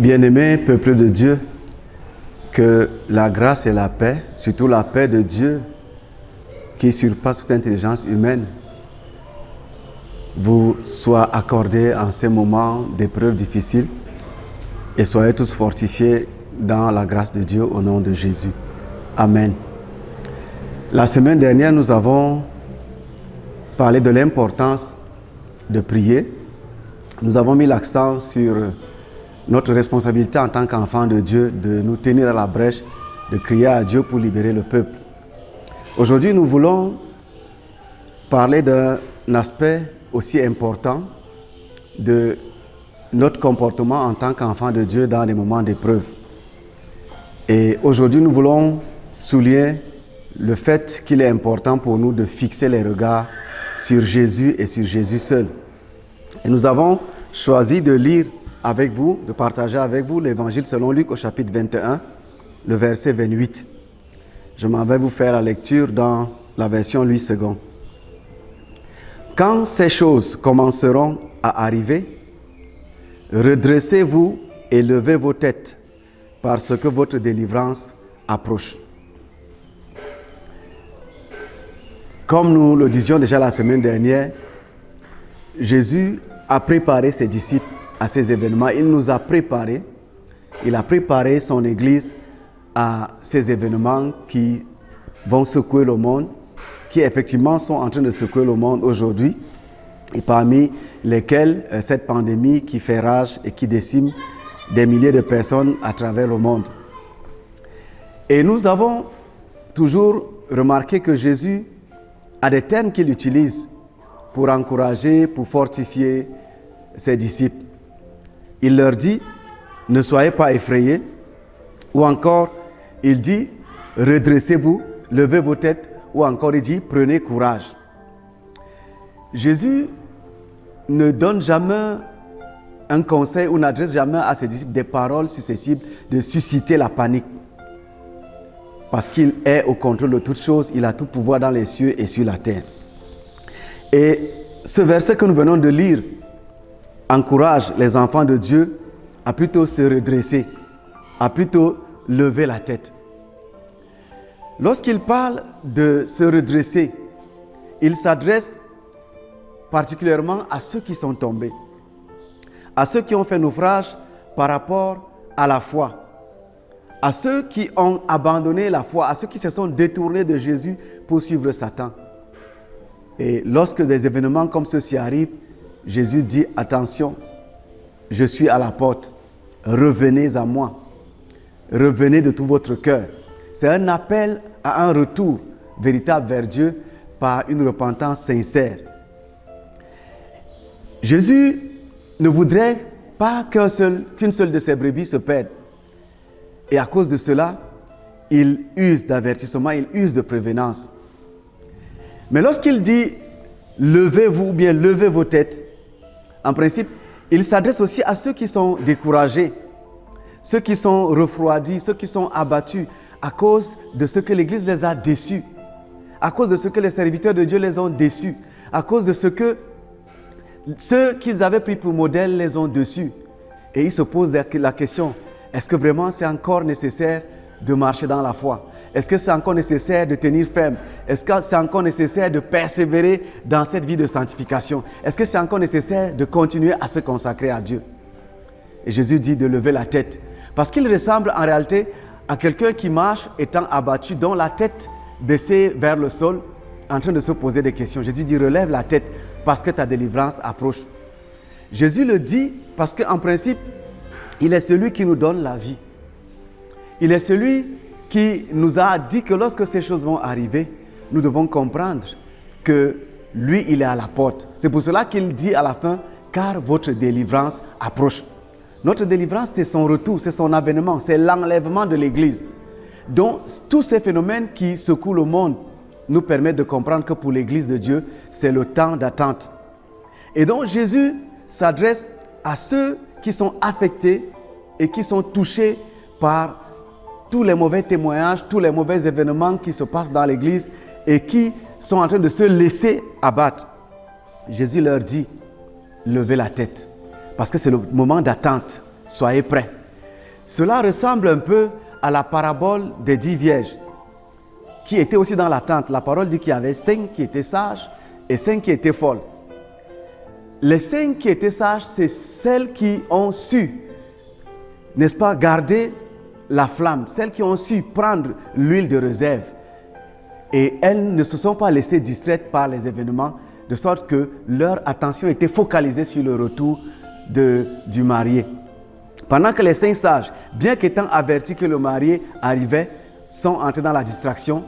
Bien-aimés, peuple de Dieu, que la grâce et la paix, surtout la paix de Dieu, qui surpasse toute intelligence humaine, vous soient accordées en ces moments d'épreuves difficiles et soyez tous fortifiés dans la grâce de Dieu au nom de Jésus. Amen. La semaine dernière, nous avons parlé de l'importance de prier. Nous avons mis l'accent sur notre responsabilité en tant qu'enfants de Dieu, de nous tenir à la brèche, de crier à Dieu pour libérer le peuple. Aujourd'hui, nous voulons parler d'un aspect aussi important de notre comportement en tant qu'enfants de Dieu dans les moments d'épreuve. Et aujourd'hui, nous voulons souligner le fait qu'il est important pour nous de fixer les regards sur Jésus et sur Jésus seul. Et nous avons choisi de lire avec vous, de partager avec vous l'évangile selon Luc au chapitre 21, le verset 28. Je m'en vais vous faire la lecture dans la version Louis II. Quand ces choses commenceront à arriver, redressez-vous et levez vos têtes, parce que votre délivrance approche. Comme nous le disions déjà la semaine dernière, Jésus a préparé ses disciples à ces événements. Il nous a préparés, il a préparé son Église à ces événements qui vont secouer le monde, qui effectivement sont en train de secouer le monde aujourd'hui, et parmi lesquels cette pandémie qui fait rage et qui décime des milliers de personnes à travers le monde. Et nous avons toujours remarqué que Jésus a des termes qu'il utilise pour encourager, pour fortifier ses disciples. Il leur dit, ne soyez pas effrayés, ou encore, il dit, redressez-vous, levez vos têtes, ou encore il dit, prenez courage. Jésus ne donne jamais un conseil ou n'adresse jamais à ses disciples des paroles susceptibles de susciter la panique. Parce qu'il est au contrôle de toutes choses, il a tout pouvoir dans les cieux et sur la terre. Et ce verset que nous venons de lire encourage les enfants de Dieu à plutôt se redresser, à plutôt lever la tête. Lorsqu'il parle de se redresser, il s'adresse particulièrement à ceux qui sont tombés, à ceux qui ont fait naufrage par rapport à la foi, à ceux qui ont abandonné la foi, à ceux qui se sont détournés de Jésus pour suivre Satan. Et lorsque des événements comme ceux-ci arrivent, Jésus dit, attention, je suis à la porte, revenez à moi, revenez de tout votre cœur. C'est un appel à un retour véritable vers Dieu par une repentance sincère. Jésus ne voudrait pas qu'une seule de ses brebis se perde. Et à cause de cela, il use d'avertissement, il use de prévenance. Mais lorsqu'il dit levez-vous ou bien levez vos têtes, en principe, il s'adresse aussi à ceux qui sont découragés, ceux qui sont refroidis, ceux qui sont abattus à cause de ce que l'Église les a déçus, à cause de ce que les serviteurs de Dieu les ont déçus, à cause de ce que ceux qu'ils avaient pris pour modèle les ont déçus. Et ils se posent la question, est-ce que vraiment c'est encore nécessaire de marcher dans la foi? Est-ce que c'est encore nécessaire de tenir ferme? Est-ce que c'est encore nécessaire de persévérer dans cette vie de sanctification? Est-ce que c'est encore nécessaire de continuer à se consacrer à Dieu? Et Jésus dit de lever la tête. Parce qu'il ressemble en réalité à quelqu'un qui marche étant abattu, dont la tête baissée vers le sol, en train de se poser des questions. Jésus dit relève la tête parce que ta délivrance approche. Jésus le dit parce qu'en principe, il est celui qui nous donne la vie. Il est celui qui nous a dit que lorsque ces choses vont arriver, nous devons comprendre que lui, il est à la porte. C'est pour cela qu'il dit à la fin, car votre délivrance approche. Notre délivrance, c'est son retour, c'est son avènement, c'est l'enlèvement de l'Église. Donc, tous ces phénomènes qui secouent le monde nous permettent de comprendre que pour l'Église de Dieu, c'est le temps d'attente. Et donc, Jésus s'adresse à ceux qui sont affectés et qui sont touchés par tous les mauvais témoignages, tous les mauvais événements qui se passent dans l'Église et qui sont en train de se laisser abattre. Jésus leur dit, levez la tête, parce que c'est le moment d'attente. Soyez prêts. Cela ressemble un peu à la parabole des 10 vierges qui étaient aussi dans la tente. La parole dit qu'il y avait 5 qui étaient sages et 5 qui étaient folles. Les 5 qui étaient sages, c'est celles qui ont su, n'est-ce pas, garder la flamme, celles qui ont su prendre l'huile de réserve. Et elles ne se sont pas laissées distraites par les événements, de sorte que leur attention était focalisée sur le retour du marié. Pendant que les 5 sages, bien qu'étant avertis que le marié arrivait, sont entrés dans la distraction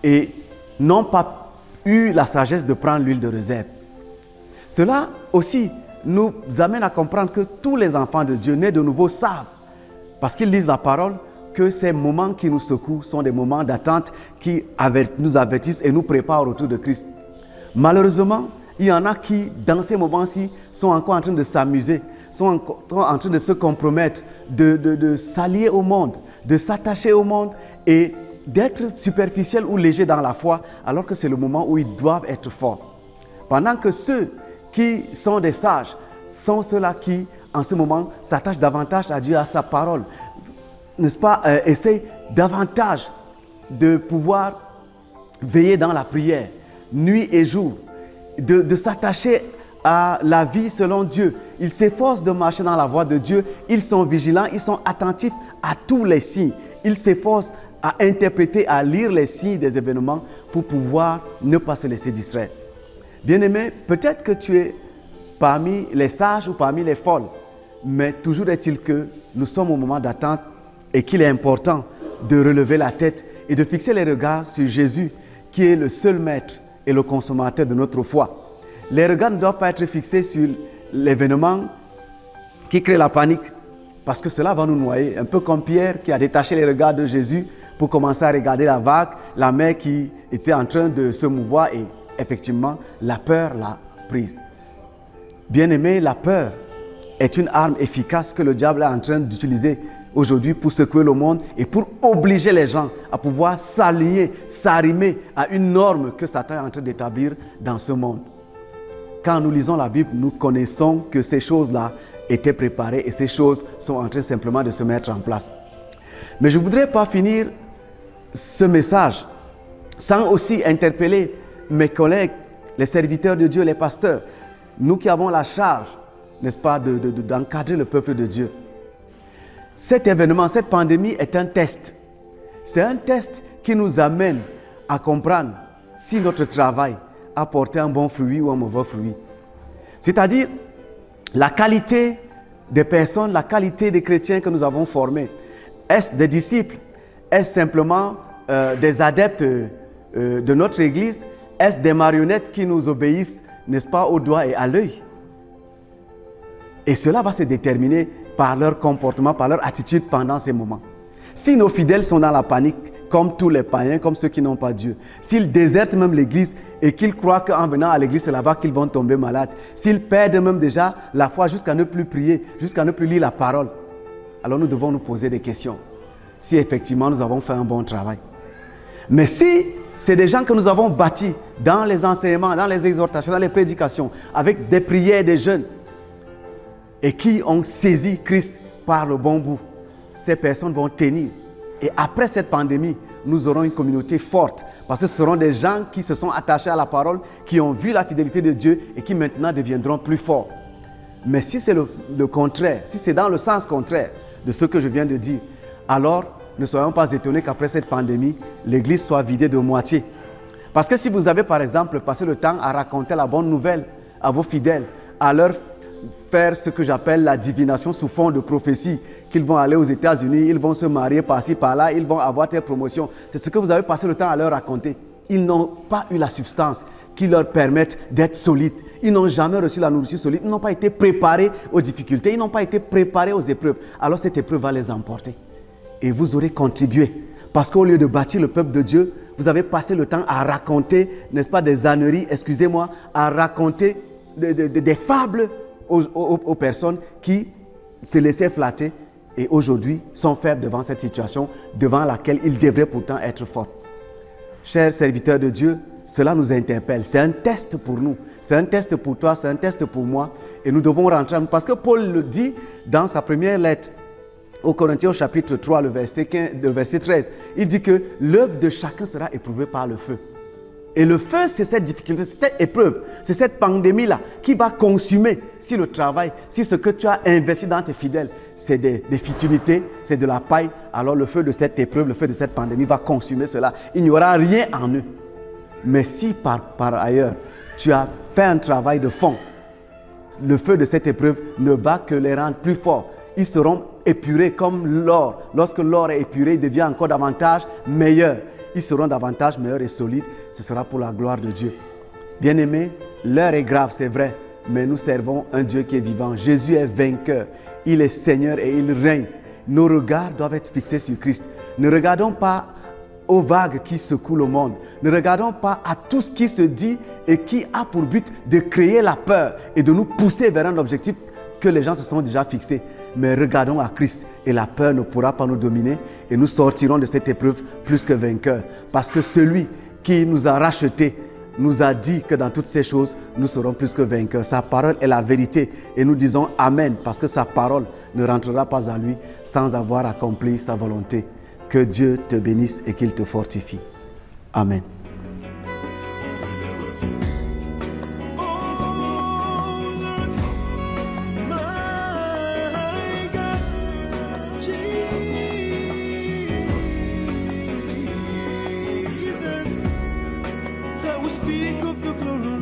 et n'ont pas eu la sagesse de prendre l'huile de réserve. Cela aussi nous amène à comprendre que tous les enfants de Dieu nés de nouveau savent, parce qu'ils lisent la parole, que ces moments qui nous secouent sont des moments d'attente qui nous avertissent et nous préparent au retour de Christ. Malheureusement, il y en a qui, dans ces moments-ci, sont encore en train de s'amuser, sont encore en train de se compromettre, de s'allier au monde, de s'attacher au monde et d'être superficiels ou légers dans la foi, alors que c'est le moment où ils doivent être forts. Pendant que ceux qui sont des sages sont ceux-là qui, en ce moment, s'attachent davantage à Dieu, à sa parole, n'est-ce pas, essayent davantage de pouvoir veiller dans la prière, nuit et jour, de s'attacher à la vie selon Dieu. Ils s'efforcent de marcher dans la voie de Dieu, ils sont vigilants, ils sont attentifs à tous les signes. Ils s'efforcent à interpréter, à lire les signes des événements pour pouvoir ne pas se laisser distraire. Bien-aimé, peut-être que tu es parmi les sages ou parmi les folles, mais toujours est-il que nous sommes au moment d'attente et qu'il est important de relever la tête et de fixer les regards sur Jésus, qui est le seul maître et le consommateur de notre foi. Les regards ne doivent pas être fixés sur l'événement qui crée la panique, parce que cela va nous noyer, un peu comme Pierre qui a détaché les regards de Jésus pour commencer à regarder la vague, la mer qui était en train de se mouvoir et effectivement, la peur l'a prise. Bien-aimé, la peur est une arme efficace que le diable est en train d'utiliser aujourd'hui pour secouer le monde et pour obliger les gens à pouvoir s'allier, s'arrimer à une norme que Satan est en train d'établir dans ce monde. Quand nous lisons la Bible, nous connaissons que ces choses-là étaient préparées et ces choses sont en train simplement de se mettre en place. Mais je ne voudrais pas finir ce message sans aussi interpeller mes collègues, les serviteurs de Dieu, les pasteurs, nous qui avons la charge, n'est-ce pas, d'encadrer le peuple de Dieu. Cet événement, cette pandémie est un test. C'est un test qui nous amène à comprendre si notre travail a porté un bon fruit ou un mauvais fruit. C'est-à-dire la qualité des personnes, la qualité des chrétiens que nous avons formés. Est-ce des disciples? Est-ce simplement des adeptes de notre Église? Est-ce des marionnettes qui nous obéissent, n'est-ce pas, au doigt et à l'œil? Et cela va se déterminer par leur comportement, par leur attitude pendant ces moments. Si nos fidèles sont dans la panique, comme tous les païens, comme ceux qui n'ont pas Dieu, s'ils désertent même l'Église et qu'ils croient qu'en venant à l'Église, c'est là-bas qu'ils vont tomber malades, s'ils perdent même déjà la foi jusqu'à ne plus prier, jusqu'à ne plus lire la parole, alors nous devons nous poser des questions. Si effectivement nous avons fait un bon travail. Mais si c'est des gens que nous avons bâtis dans les enseignements, dans les exhortations, dans les prédications, avec des prières des jeunes, et qui ont saisi Christ par le bon bout, ces personnes vont tenir. Et après cette pandémie, nous aurons une communauté forte, parce que ce seront des gens qui se sont attachés à la parole, qui ont vu la fidélité de Dieu et qui maintenant deviendront plus forts. Mais si c'est le contraire, si c'est dans le sens contraire de ce que je viens de dire, alors ne soyons pas étonnés qu'après cette pandémie, l'Église soit vidée de moitié. Parce que si vous avez par exemple passé le temps à raconter la bonne nouvelle à vos fidèles, à leur faire ce que j'appelle la divination sous fond de prophétie, qu'ils vont aller aux États-Unis, ils vont se marier par-ci, par-là, ils vont avoir telle promotion. C'est ce que vous avez passé le temps à leur raconter. Ils n'ont pas eu la substance qui leur permette d'être solides. Ils n'ont jamais reçu la nourriture solide. Ils n'ont pas été préparés aux difficultés. Ils n'ont pas été préparés aux épreuves. Alors cette épreuve va les emporter. Et vous aurez contribué. Parce qu'au lieu de bâtir le peuple de Dieu, vous avez passé le temps à raconter, n'est-ce pas, des âneries, excusez-moi, à raconter des fables aux personnes qui se laissaient flatter et aujourd'hui sont faibles devant cette situation devant laquelle ils devraient pourtant être forts. Chers serviteurs de Dieu, cela nous interpelle. C'est un test pour nous. C'est un test pour toi, c'est un test pour moi. Et nous devons rentrer. Parce que Paul le dit dans sa première lettre au Corinthiens au chapitre 3, le verset 13, il dit que l'œuvre de chacun sera éprouvée par le feu. Et le feu, c'est cette difficulté, c'est cette épreuve, c'est cette pandémie-là qui va consumer si le travail, si ce que tu as investi dans tes fidèles, c'est des futilités, c'est de la paille, alors le feu de cette épreuve, le feu de cette pandémie va consumer cela. Il n'y aura rien en eux. Mais si par ailleurs, tu as fait un travail de fond, le feu de cette épreuve ne va que les rendre plus forts. Ils seront épurés comme l'or. Lorsque l'or est épuré, il devient encore davantage meilleur. Ils seront davantage meilleurs et solides. Ce sera pour la gloire de Dieu. Bien-aimés, l'heure est grave, c'est vrai, mais nous servons un Dieu qui est vivant. Jésus est vainqueur. Il est Seigneur et il règne. Nos regards doivent être fixés sur Christ. Ne regardons pas aux vagues qui secouent le monde. Ne regardons pas à tout ce qui se dit et qui a pour but de créer la peur et de nous pousser vers un objectif que les gens se sont déjà fixés. Mais regardons à Christ et la peur ne pourra pas nous dominer et nous sortirons de cette épreuve plus que vainqueurs. Parce que celui qui nous a rachetés nous a dit que dans toutes ces choses, nous serons plus que vainqueurs. Sa parole est la vérité et nous disons Amen parce que sa parole ne rentrera pas à lui sans avoir accompli sa volonté. Que Dieu te bénisse et qu'il te fortifie. Amen. Speak of the glory.